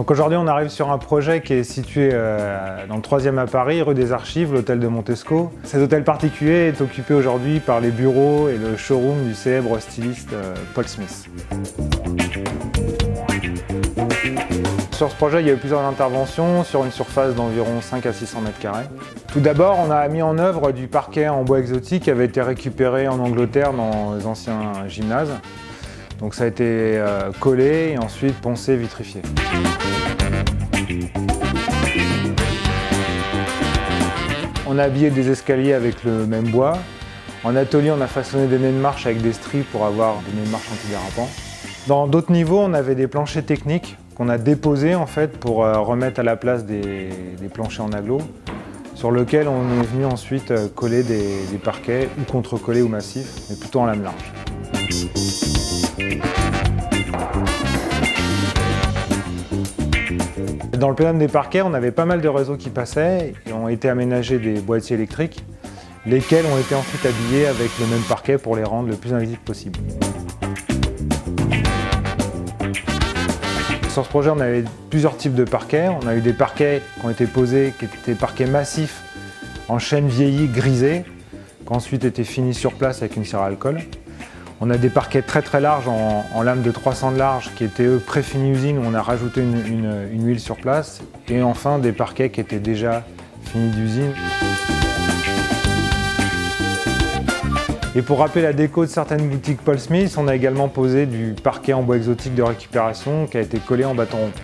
Donc aujourd'hui, on arrive sur un projet qui est situé dans le 3e à Paris, rue des Archives, l'hôtel de Montesco. Cet hôtel particulier est occupé aujourd'hui par les bureaux et le showroom du célèbre styliste Paul Smith. Sur ce projet, il y a eu plusieurs interventions sur une surface d'environ 5 à 600 m². Tout d'abord, on a mis en œuvre du parquet en bois exotique qui avait été récupéré en Angleterre dans les anciens gymnases. Donc ça a été collé et ensuite poncé, vitrifié. On a habillé des escaliers avec le même bois. En atelier, on a façonné des nez de marche avec des stries pour avoir des nez de marche antidérapants. Dans d'autres niveaux, on avait des planchers techniques qu'on a déposés en fait pour remettre à la place des planchers en aglo, sur lesquels on est venu ensuite coller des parquets ou contre-collés ou massifs, mais plutôt en lame large. Dans le plénum des parquets, on avait pas mal de réseaux qui passaient et ont été aménagés des boîtiers électriques, lesquels ont été ensuite habillés avec le même parquet pour les rendre le plus invisibles possible. Sur ce projet, on avait plusieurs types de parquets. On a eu des parquets qui ont été posés, qui étaient parquets massifs en chêne vieilli grisé, qui ont ensuite été finis sur place avec une cire à alcool. On a des parquets très larges en lame de 300 de large qui étaient eux pré-finis usine où on a rajouté une huile sur place. Et enfin des parquets qui étaient déjà finis d'usine. Et pour rappeler la déco de certaines boutiques Paul Smith, on a également posé du parquet en bois exotique de récupération qui a été collé en bâton rompu.